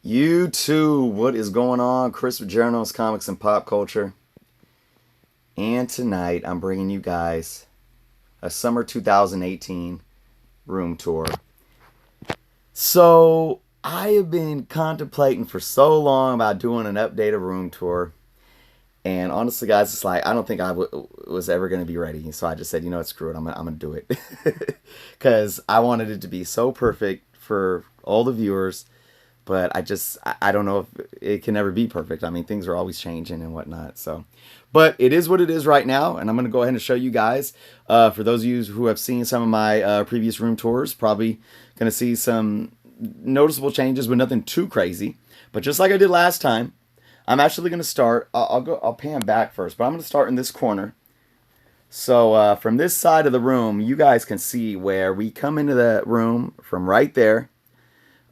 YouTube, what is going on? Chris with Journals, Comics, and Pop Culture. And tonight I'm bringing you guys a summer 2018 room tour. So I have been contemplating for so long about doing an updated room tour. And honestly, guys, it's like I don't think I was ever going to be ready. So I just said, you know what, screw it. I'm gonna do it. Because I wanted it to be so perfect for all the viewers. But I don't know if it can ever be perfect. I mean, things are always changing and whatnot. So, but it is what it is right now. And I'm going to go ahead and show you guys. For those of you who have seen some of my previous room tours, probably going to see some noticeable changes, but nothing too crazy. But just like I did last time, I'm actually going to start. I'll pan back first, but I'm going to start in this corner. So from this side of the room, you guys can see where we come into the room from right there.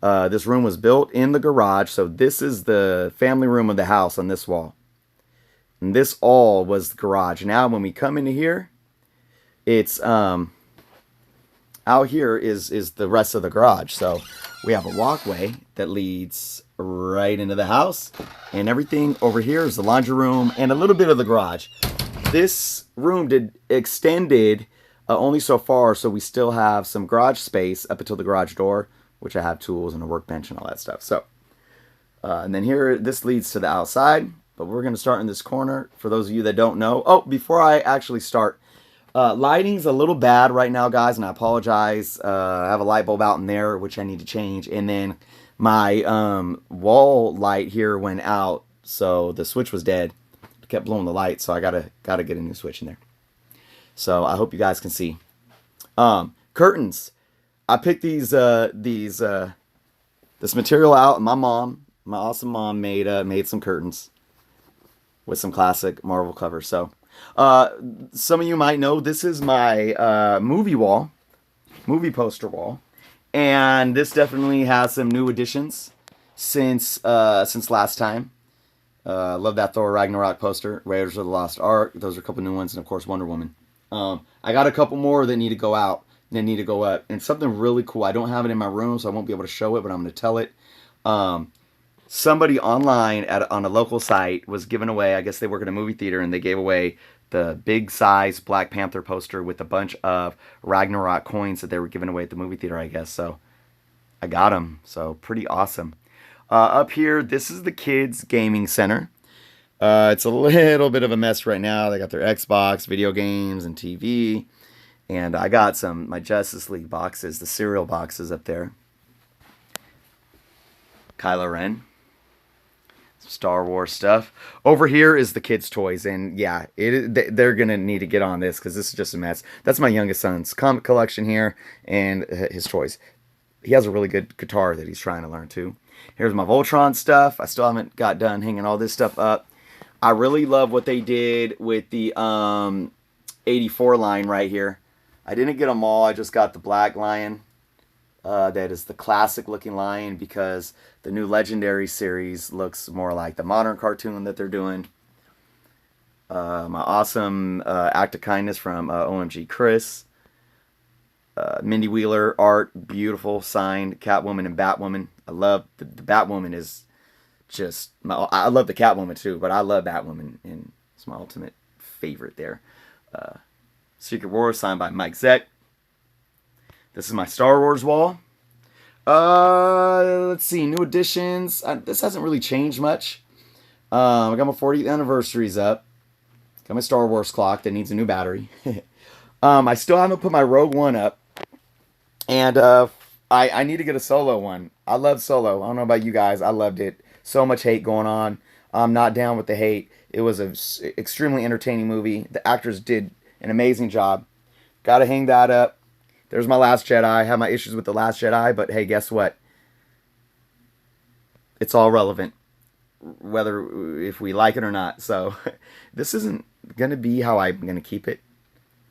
This room was built in the garage, so this is the family room of the house on this wall. And this all was the garage. Now, when we come into here, it's out here is the rest of the garage. So we have a walkway that leads right into the house, and everything over here is the laundry room and a little bit of the garage. This room extended only so far, so we still have some garage space up until the garage door, which I have tools and a workbench and all that stuff. So, and then here, this leads to the outside, but we're going to start in this corner for those of you that don't know. Oh, before I actually start, lighting's a little bad right now, guys, and I apologize. I have a light bulb out in there, which I need to change, and then my wall light here went out, so the switch was dead. It kept blowing the light, so I gotta get a new switch in there. So I hope you guys can see. Curtains. I picked this material out, and my awesome mom made some curtains with some classic Marvel covers. So, some of you might know this is my movie poster wall, and this definitely has some new additions since last time. Love that Thor Ragnarok poster, Raiders of the Lost Ark. Those are a couple new ones, and of course Wonder Woman. I got a couple more that need to go out. They need to go up. And something really cool. I don't have it in my room, so I won't be able to show it, but I'm going to tell it. Somebody online on a local site was giving away, I guess they work at a movie theater, and they gave away the big size Black Panther poster with a bunch of Ragnarok coins that they were giving away at the movie theater, I guess. So I got them. So pretty awesome. Up here, this is the kids' gaming center. It's a little bit of a mess right now. They got their Xbox, video games, and TV. And I got my Justice League boxes, the cereal boxes up there. Kylo Ren. Some Star Wars stuff. Over here is the kids' toys. And yeah, they're going to need to get on this because this is just a mess. That's my youngest son's comic collection here and his toys. He has a really good guitar that he's trying to learn too. Here's my Voltron stuff. I still haven't got done hanging all this stuff up. I really love what they did with the 84 line right here. I didn't get them all. I just got the black lion. That is the classic looking lion because the new Legendary series looks more like the modern cartoon that they're doing. My awesome act of kindness from OMG Chris. Mindy Wheeler art, beautiful, signed Catwoman and Batwoman. I love the Batwoman is just I love the Catwoman too, but I love Batwoman and it's my ultimate favorite there. Secret Wars signed by Mike Zeck. This is my Star Wars wall. Let's see, new additions. This hasn't really changed much. I got my 40th anniversaries up. Got my Star Wars clock that needs a new battery. I still haven't put my Rogue One up. And I need to get a Solo one. I love Solo. I don't know about you guys. I loved it. So much hate going on. I'm not down with the hate. It was an extremely entertaining movie. The actors did an amazing job. Gotta hang that up. There's my Last Jedi. I have my issues with The Last Jedi, but hey, guess what? It's all relevant, whether if we like it or not. So this isn't going to be how I'm going to keep it.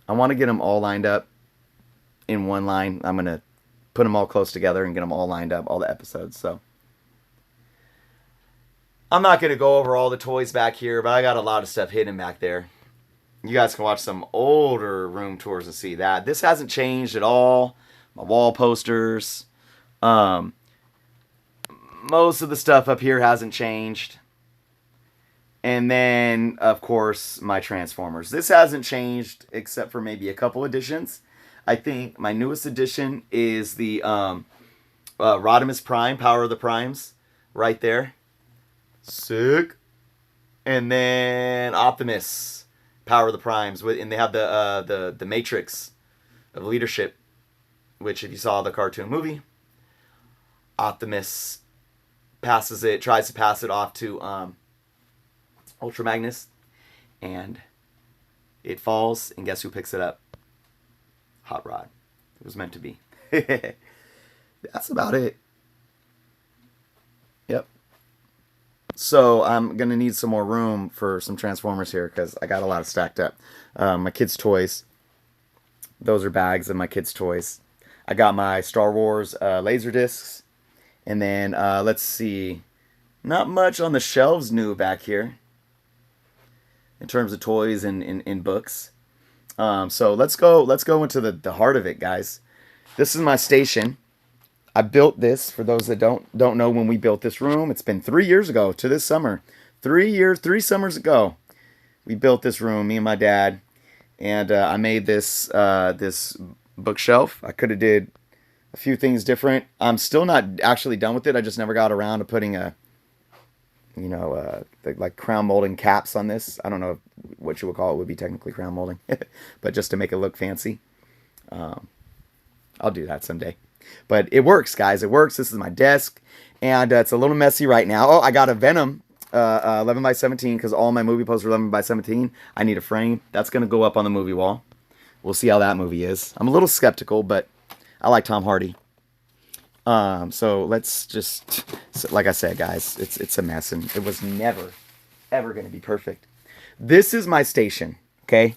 I want to get them all lined up in one line. I'm going to put them all close together and get them all lined up, all the episodes. So I'm not going to go over all the toys back here, but I got a lot of stuff hidden back there. You guys can watch some older room tours and see that. This hasn't changed at all. My wall posters. My most of the stuff up here hasn't changed. And then, of course, my Transformers. This hasn't changed except for maybe a couple additions. I think my newest addition is the Rodimus Prime, Power of the Primes, right there. Sick. And then Optimus, Power of the Primes, and they have the Matrix of Leadership, which if you saw the cartoon movie, Optimus tries to pass it off to Ultra Magnus, and it falls, and guess who picks it up? Hot Rod. It was meant to be. That's about it. Yep. So I'm going to need some more room for some Transformers here because I got a lot of stacked up. My kids' toys. Those are bags of my kids' toys. I got my Star Wars laser discs. And then, let's see. Not much on the shelves new back here in terms of toys and books. So let's go into the heart of it, guys. This is my station. I built this, for those that don't know when we built this room. It's been 3 years ago to this summer. 3 summers ago, we built this room, me and my dad. And I made this this bookshelf. I could have did a few things different. I'm still not actually done with it. I just never got around to putting like crown molding caps on this. I don't know what you would call it. Would be technically crown molding, but just to make it look fancy. I'll do that someday. But it works, guys. It works. This is my desk, and it's a little messy right now. Oh, I got a Venom 11 by 17 because all my movie posters are 11 by 17. I need a frame. That's going to go up on the movie wall. We'll see how that movie is. I'm a little skeptical, but I like Tom Hardy. So let's just, like I said, guys, it's a mess, and it was never, ever going to be perfect. This is my station, okay?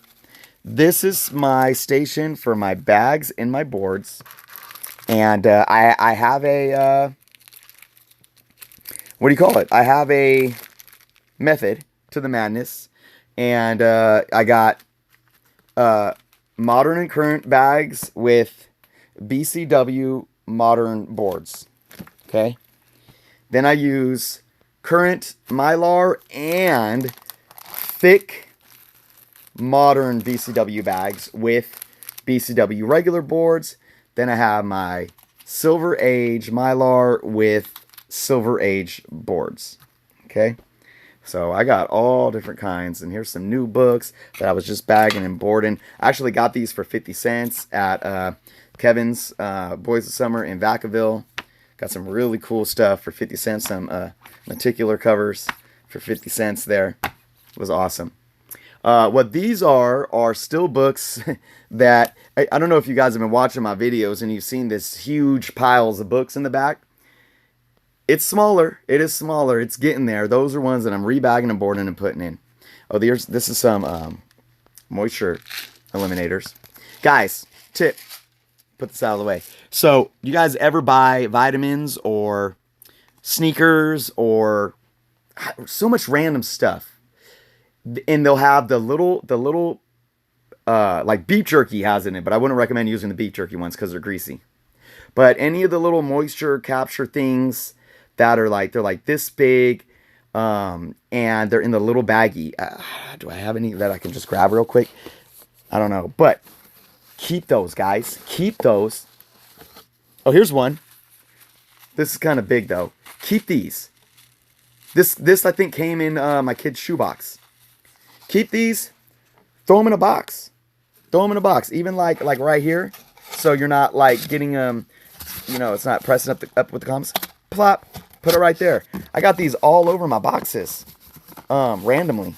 This is my station for my bags and my boards. And I have a, what do you call it? I have a method to the madness. And I got modern and current bags with BCW modern boards. Okay. Then I use current Mylar and thick modern BCW bags with BCW regular boards. Then I have my Silver Age Mylar with Silver Age boards. Okay. So I got all different kinds, and here's some new books that I was just bagging and boarding. I actually got these for 50 cents at Kevin's Boys of Summer in Vacaville. Got some really cool stuff for 50 cents. Some Meticular covers for 50 cents there. It was awesome. What these are still books that, I don't know if you guys have been watching my videos and you've seen this huge piles of books in the back. It's smaller. It is smaller. It's getting there. Those are ones that I'm rebagging and boarding and putting in. Oh, this is some moisture eliminators. Guys, tip. Put this out of the way. So, you guys ever buy vitamins or sneakers or so much random stuff? And they'll have the little like beef jerky has in it, but I wouldn't recommend using the beef jerky ones because they're greasy. But any of the little moisture capture things that are like, they're like this big, and they're in the little baggie. Do I have any that I can just grab real quick? I don't know, but keep those, guys. Keep those. Oh, here's one. This is kind of big though. Keep these. This I think came in my kid's shoebox. Keep these. Throw them in a box. Throw them in a box. Even like right here, so you're not like getting it's not pressing up with the comments. Plop. Put it right there. I got these all over my boxes, randomly.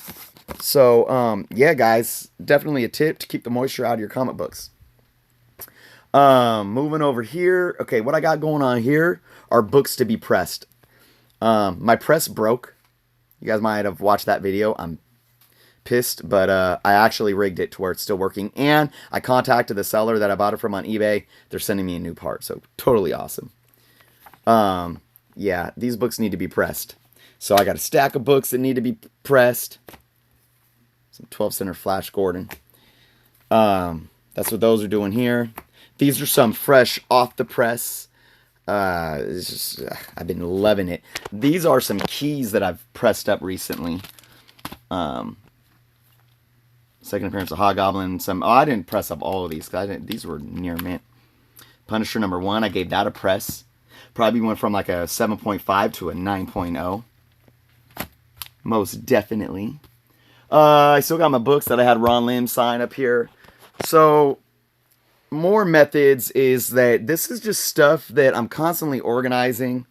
So yeah, guys, definitely a tip to keep the moisture out of your comic books. Moving over here. Okay, what I got going on here are books to be pressed. My press broke. You guys might have watched that video. I'm pissed, but I actually rigged it to where it's still working, and I contacted the seller that I bought it from on eBay. They're sending me a new part, so totally awesome. Yeah, these books need to be pressed. So I got a stack of books that need to be pressed. Some 12 center Flash Gordon. That's what those are doing here. These are some fresh off the press It's just, I've been loving it. These are some keys that I've pressed up recently. Second appearance of Hobgoblin. I didn't press up all of these. These were near mint. Punisher #1, I gave that a press. Probably went from like a 7.5 to a 9.0. Most definitely. I still got my books that I had Ron Lim sign up here. So, more methods is that this is just stuff that I'm constantly organizing.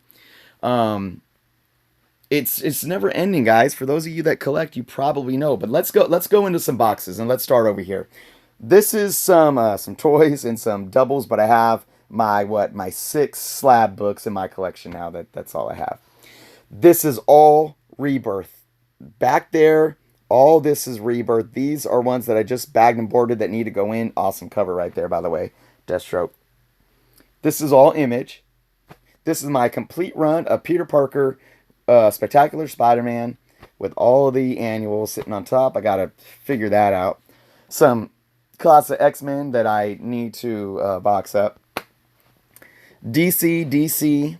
It's never ending, guys. For those of you that collect, you probably know. But let's go into some boxes, and let's start over here. This is some toys and some doubles, but I have my 6 slab books in my collection now. That's all I have. This is all Rebirth. Back there, all this is Rebirth. These are ones that I just bagged and boarded that need to go in. Awesome cover right there, by the way. Deathstroke. This is all Image. This is my complete run of Peter Parker, Spectacular Spider-Man, with all of the annuals sitting on top. I gotta figure that out. Some classic X-Men that I need to box up. DC, DC,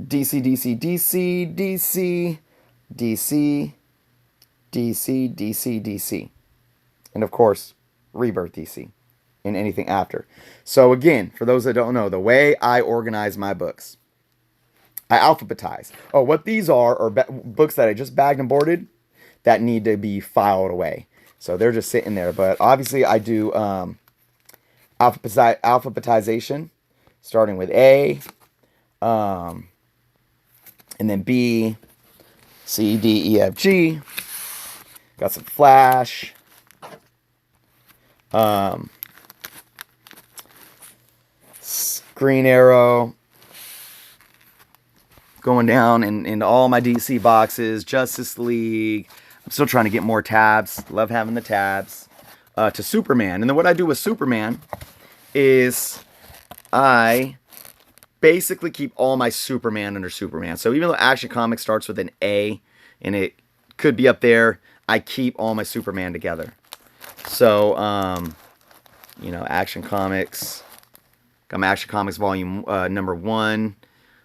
DC, DC, DC, DC, DC, DC, DC, DC. And of course, Rebirth DC. And anything after. So again, for those that don't know, the way I organize my books, I alphabetize. Oh, what these are books that I just bagged and boarded that need to be filed away. So they're just sitting there. But obviously I do alphabetization, starting with A, and then B, C, D, E, F, G. Got some Flash. Green Arrow. Going down into all my DC boxes. Justice League. I'm still trying to get more tabs. Love having the tabs. To Superman. And then what I do with Superman is I basically keep all my Superman under Superman. So even though Action Comics starts with an A and it could be up there, I keep all my Superman together. So, Action Comics. Got my Action Comics volume #1.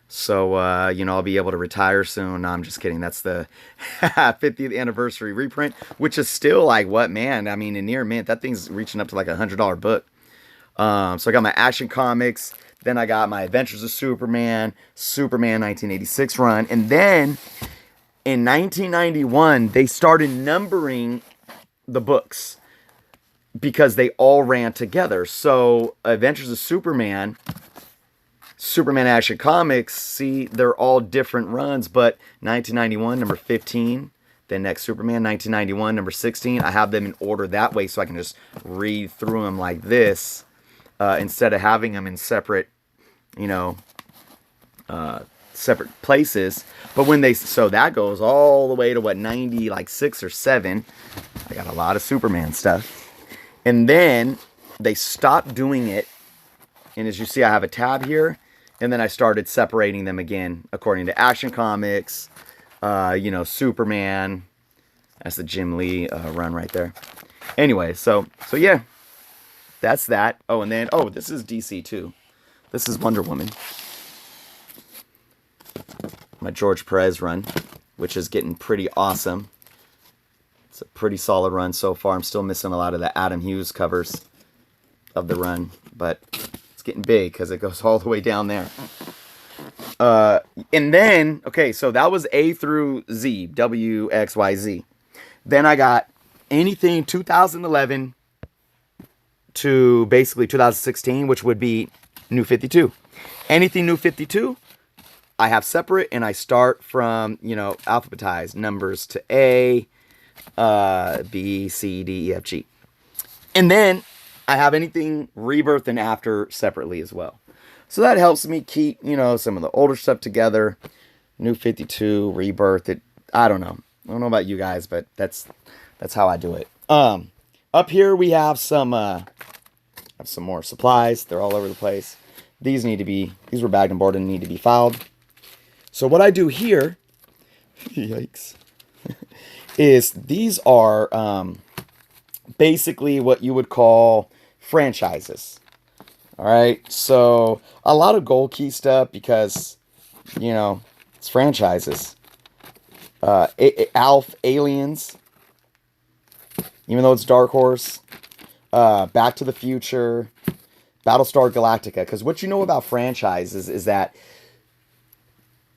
So, I'll be able to retire soon. No, I'm just kidding. That's the 50th anniversary reprint, which is still like, what, man? I mean, in near mint, that thing's reaching up to like $100 book. So I got my Action Comics. Then I got my Adventures of Superman 1986 run. And then in 1991, they started numbering the books because they all ran together. So Adventures of Superman Action Comics, see, they're all different runs, but 1991, number 15, then next Superman, 1991, number 16, I have them in order that way so I can just read through them like this, instead of having them in separate, separate places. But so that goes all the way to what, 90, like 6 or 7. I got a lot of Superman stuff. And then they stopped doing it. And as you see, I have a tab here. And then I started separating them again according to Action Comics, Superman. That's the Jim Lee run right there. Anyway, so yeah, that's that. Oh, and then, this is DC too. This is Wonder Woman. My George Perez run, which is getting pretty awesome. It's a pretty solid run so far. I'm still missing a lot of the Adam Hughes covers of the run, but it's getting big because it goes all the way down there. And then, okay, so that was A through Z, W, X, Y, Z. Then I got anything 2011 to basically 2016, which would be New 52. Anything New 52, I have separate, and I start from, alphabetized numbers to A, B, C, D, E, F, G. And then I have anything Rebirth and After separately as well. So that helps me keep, some of the older stuff together. New 52, Rebirth. I don't know. I don't know about you guys, but that's how I do it. Up here we have some more supplies. They're all over the place. These were bagged and boarded and need to be filed. So what I do here, yikes, is these are basically what you would call franchises. All right, so a lot of gold key stuff because, it's franchises. Alf Aliens, even though it's Dark Horse. Back to the Future, Battlestar Galactica. Because what you know about franchises is that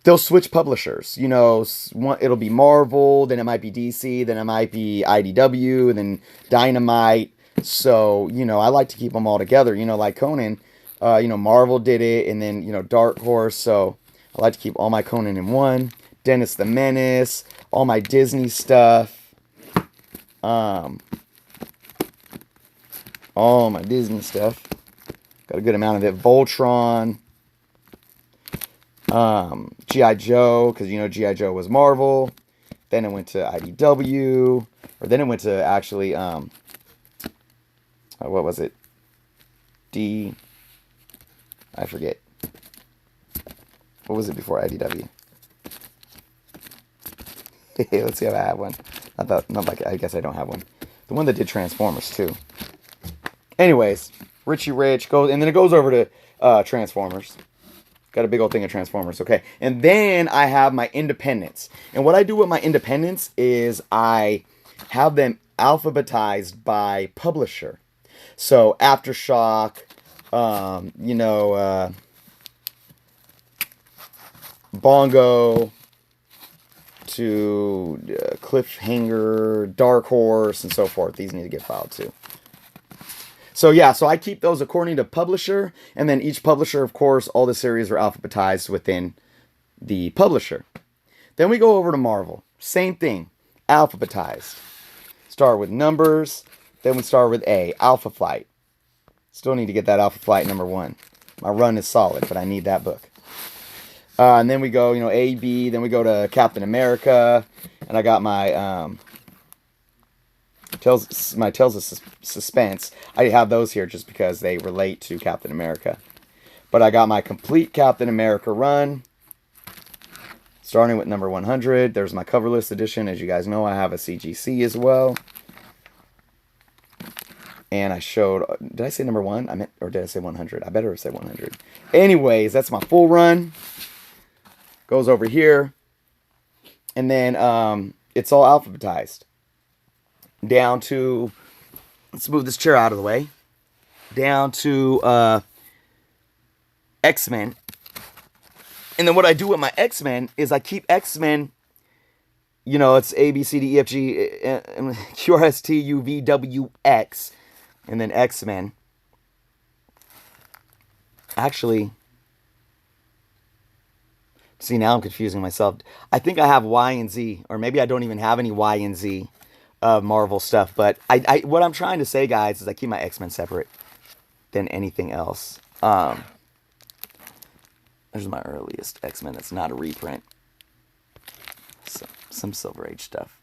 they'll switch publishers. It'll be Marvel, then it might be DC, then it might be IDW, and then Dynamite. So, I like to keep them all together. Like Conan, Marvel did it, and then, Dark Horse. So I like to keep all my Conan in one. Dennis the Menace, all my Disney stuff. All my Disney stuff. Got a good amount of it. Voltron. G.I. Joe, because G.I. Joe was Marvel. Then it went to IDW. Or then it went to actually, what was it? I forget. What was it before IDW? Let's see if I have one. I guess I don't have one. The one that did Transformers too. Anyways, Richie Rich goes, and then it goes over to Transformers. Got a big old thing of Transformers, okay. And then I have my independents. And what I do with my independents is I have them alphabetized by publisher. So Aftershock, Bongo, to Cliffhanger, Dark Horse, and so forth. These need to get filed too. So yeah, so I keep those according to publisher, and then each publisher, of course, all the series are alphabetized within the publisher. Then we go over to Marvel. Same thing, alphabetized. Start with numbers, then we start with A, Alpha Flight. Still need to get that Alpha Flight #1. My run is solid, but I need that book. And then we go, A, B, then we go to Captain America, and I got my Tales of Suspense. I have those here just because they relate to Captain America. But I got my complete Captain America run, starting with number 100. There's my coverless edition. As you guys know, I have a CGC as well. And I showed, did I say number 1? Or did I say 100? I better have said 100. Anyways, that's my full run. Goes over here. And then it's all alphabetized. Down to, let's move this chair out of the way. Down to X-Men. And then what I do with my X-Men is I keep X-Men, it's A, B, C, D, E, F, G, Q, R, S, T, U, V, W, X. And then X-Men. Actually, see, now I'm confusing myself. I think I have Y and Z, or maybe I don't even have any Y and Z Marvel stuff. But what I'm trying to say, guys, is I keep my X-Men separate than anything else. There's my earliest X-Men that's not a reprint. Some Silver Age stuff.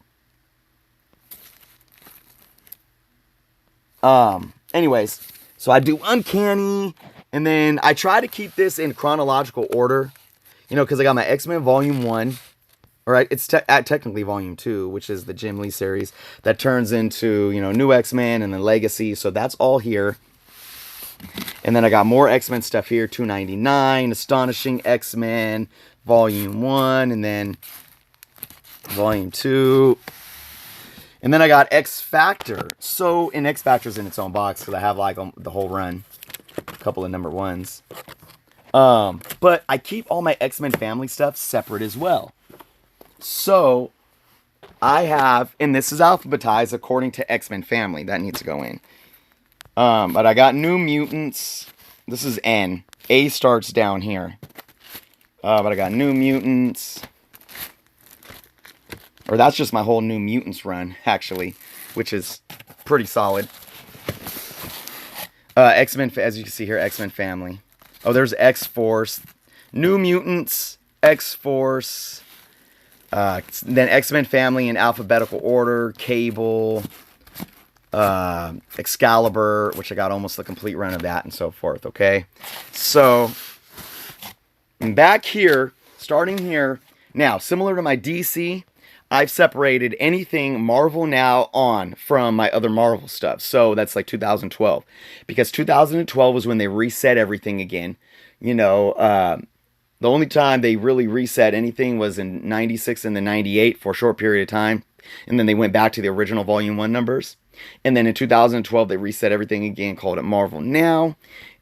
Anyways, so I do Uncanny, and then I try to keep this in chronological order, because I got my X-Men Volume 1, alright, it's technically Volume 2, which is the Jim Lee series, that turns into, New X-Men and then Legacy, so that's all here. And then I got more X-Men stuff here, 299, Astonishing X-Men, Volume 1, and then Volume 2. And then I got X Factor. So, and X Factor's in its own box because I have like the whole run. A couple of number 1s. But I keep all my X-Men family stuff separate as well. So, I have, and this is alphabetized according to X-Men family. That needs to go in. But I got New Mutants. This is N. A starts down here. But I got New Mutants. Or that's just my whole New Mutants run, actually, which is pretty solid. X-Men, as you can see here, X-Men family. Oh, there's X-Force. New Mutants, X-Force. Then X-Men family in alphabetical order. Cable. Excalibur, which I got almost the complete run of that, and so forth, okay? So, back here, starting here. Now, similar to my DC, I've separated anything Marvel Now on from my other Marvel stuff. So that's like 2012. Because 2012 was when they reset everything again. You know, the only time they really reset anything was in 96 and then 98 for a short period of time. And then they went back to the original Volume 1 numbers. And then in 2012, they reset everything again, called it Marvel Now.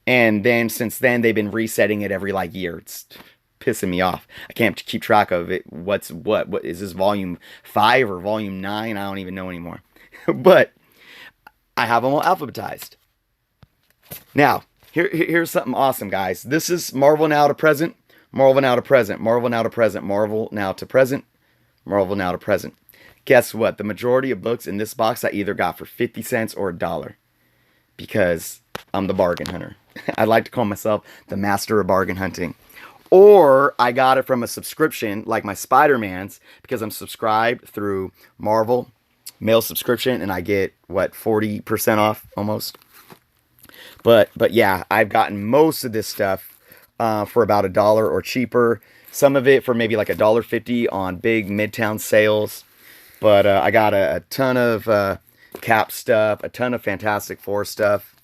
And then since then, they've been resetting it every like year. It's pissing me off. I can't keep track of it. What is this, Volume 5 or Volume 9? I don't even know anymore. But I have them all alphabetized. Now, here's something awesome, guys. This is Marvel Now to present, Marvel Now to present, Marvel Now to present, Marvel Now to present, Marvel Now to present. Guess what? The majority of books in this box I either got for 50 cents or $1. Because I'm the bargain hunter. I like to call myself the master of bargain hunting. Or I got it from a subscription, like my Spider-Mans, because I'm subscribed through Marvel mail subscription, and I get, what, 40% off almost? But yeah, I've gotten most of this stuff for about $1 or cheaper. Some of it for maybe like $1.50 on big Midtown sales. But I got a ton of Cap stuff, a ton of Fantastic Four stuff.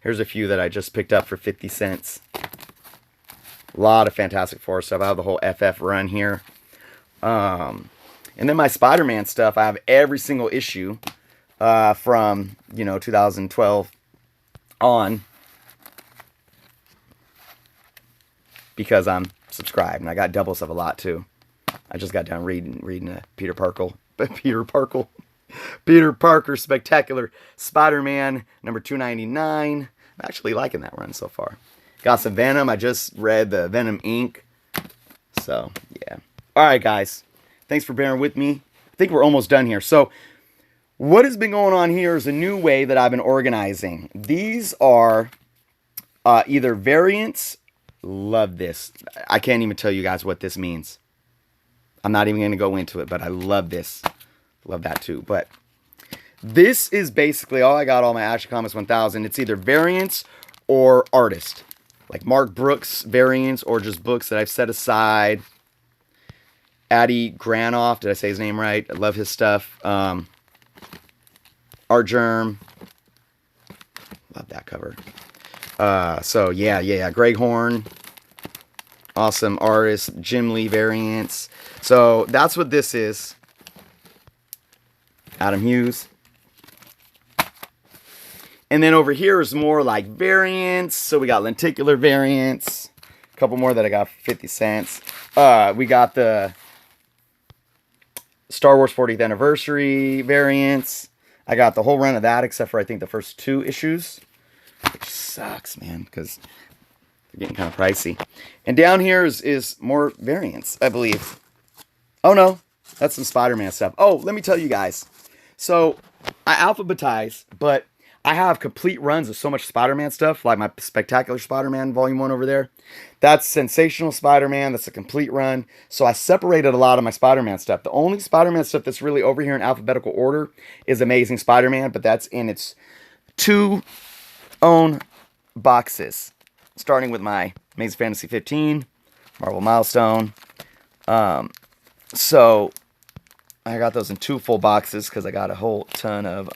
Here's a few that I just picked up for 50 cents. A lot of Fantastic Four stuff. I have the whole FF run here. And then my Spider-Man stuff, I have every single issue from, 2012 on. Because I'm subscribed. And I got doubles of a lot, too. I just got done reading Peter Parker Spectacular Spider-Man number 299. I'm actually liking that run so far. Got some Venom. I just read the Venom Inc. So, yeah. Alright, guys. Thanks for bearing with me. I think we're almost done here. So, what has been going on here is a new way that I've been organizing. These are either variants. Love this. I can't even tell you guys what this means. I'm not even going to go into it, but I love this. Love that too. But this is basically all I got all my Action Comics 1000. It's either variants or artist. Like Mark Brooks variants or just books that I've set aside. Addy Granoff. Did I say his name right? I love his stuff. Art Germ. Love that cover. So, yeah. Greg Horn. Awesome artist. Jim Lee variants. So, that's what this is. Adam Hughes. And then over here is more like variants. So, we got lenticular variants. A couple more that I got for 50 cents. We got the Star Wars 40th Anniversary variants. I got the whole run of that except for, I think, the first 2 issues. Which sucks, man, because they're getting kind of pricey. And down here is more variants, I believe. Oh, no. That's some Spider-Man stuff. Oh, let me tell you guys. So, I alphabetize, but I have complete runs of so much Spider-Man stuff, like my Spectacular Spider-Man Volume 1 over there. That's Sensational Spider-Man. That's a complete run. So, I separated a lot of my Spider-Man stuff. The only Spider-Man stuff that's really over here in alphabetical order is Amazing Spider-Man, but that's in its 2 own boxes, starting with my Amazing Fantasy 15, Marvel Milestone. So I got those in 2 full boxes because I got a whole ton of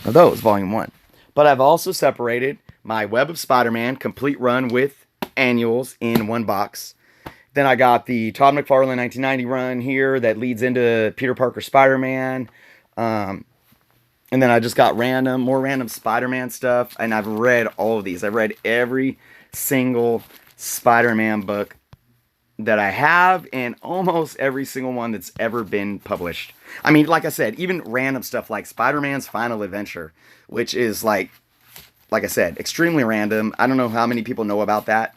those, Volume 1. But I've also separated my Web of Spider-Man complete run with annuals in 1 box. Then I got the Todd McFarlane 1990 run here that leads into Peter Parker Spider-Man. And then I just got more random Spider-Man stuff. And I've read all of these. I've read every single Spider-Man book that I have. And almost every single one that's ever been published. I mean, like I said, even random stuff like Spider-Man's Final Adventure. Which is like I said, extremely random. I don't know how many people know about that.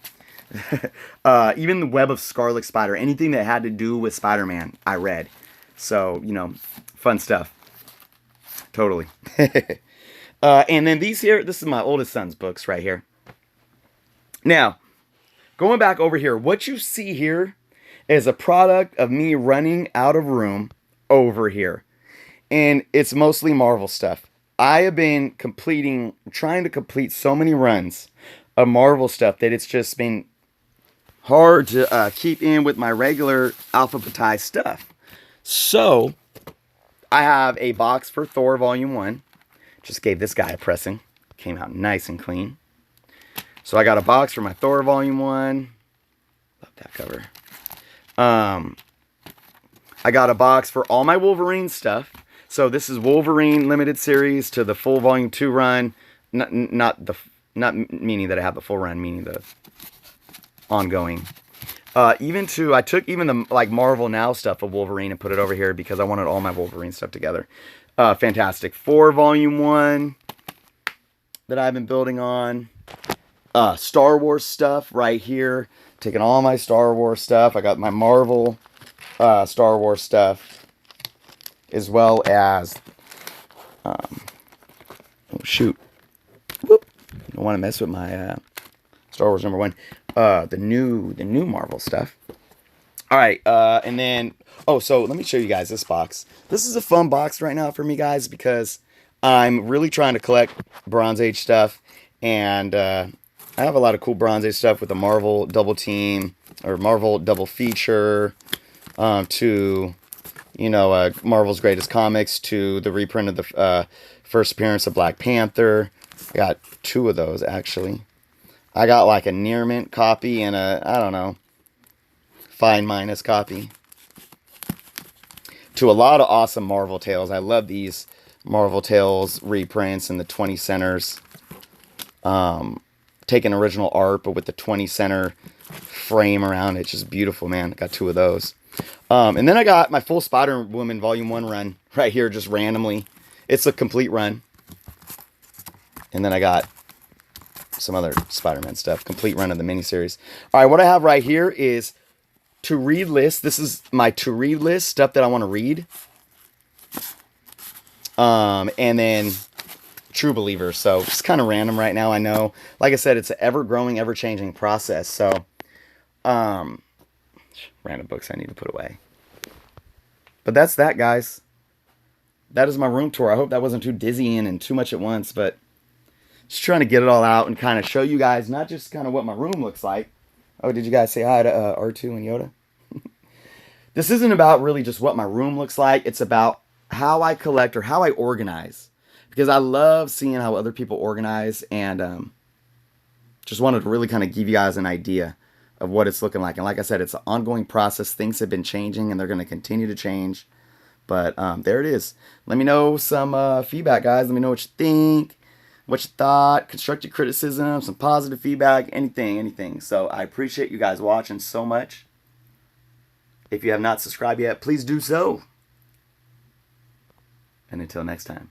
Even the Web of Scarlet Spider. Anything that had to do with Spider-Man, I read. So, fun stuff. Totally. And then these here, this is my oldest son's books right here. Now, going back over here, what you see here is a product of me running out of room over here. And it's mostly Marvel stuff. I have been trying to complete so many runs of Marvel stuff that it's just been hard to keep in with my regular alphabetized stuff. So I have a box for Thor Volume 1. Just gave this guy a pressing. Came out nice and clean. So I got a box for my Thor Volume 1. Love that cover. I got a box for all my Wolverine stuff. So this is Wolverine Limited Series to the full Volume 2 run. Not meaning that I have the full run, meaning the ongoing. I took even the like Marvel Now stuff of Wolverine and put it over here because I wanted all my Wolverine stuff together. Fantastic Four Volume 1 that I've been building on. Star Wars stuff right here. Taking all my Star Wars stuff. I got my Marvel Star Wars stuff, as well as oh shoot, whoop! Don't want to mess with my Star Wars #1. The new Marvel stuff. All right, and then so let me show you guys this box. This is a fun box right now for me, guys, because I'm really trying to collect Bronze Age stuff, and I have a lot of cool Bronze Age stuff with the Marvel Double Team or Marvel Double Feature, to Marvel's Greatest Comics, to the reprint of the first appearance of Black Panther. I got 2 of those actually. I got like a near mint copy and a, I don't know, fine minus copy. To a lot of awesome Marvel Tales. I love these Marvel Tales reprints and the 20 centers. Taking original art, but with the 20 center frame around it. Just beautiful, man. I got 2 of those. And then I got my full Spider-Woman Volume 1 run right here, just randomly. It's a complete run. And then I got some other Spider-Man stuff. Complete run of the miniseries. All right, what I have right here is to-read list. This is my to-read list, stuff that I want to read. And then True Believer. So it's kind of random right now, I know. Like I said, it's an ever-growing, ever-changing process. So, random books I need to put away. But that's that, guys. That is my room tour. I hope that wasn't too dizzying and too much at once, but just trying to get it all out and kind of show you guys not just kind of what my room looks like. Oh, did you guys say hi to R2 and Yoda? This isn't about really just what my room looks like. It's about how I collect or how I organize. Because I love seeing how other people organize, and just wanted to really kind of give you guys an idea of what it's looking like. And like I said, it's an ongoing process. Things have been changing, and they're going to continue to change. But there it is. Let me know some feedback, guys. Let me know what you think, what you thought, constructive criticism, some positive feedback, anything. So I appreciate you guys watching so much. If you have not subscribed yet, please do so. And until next time.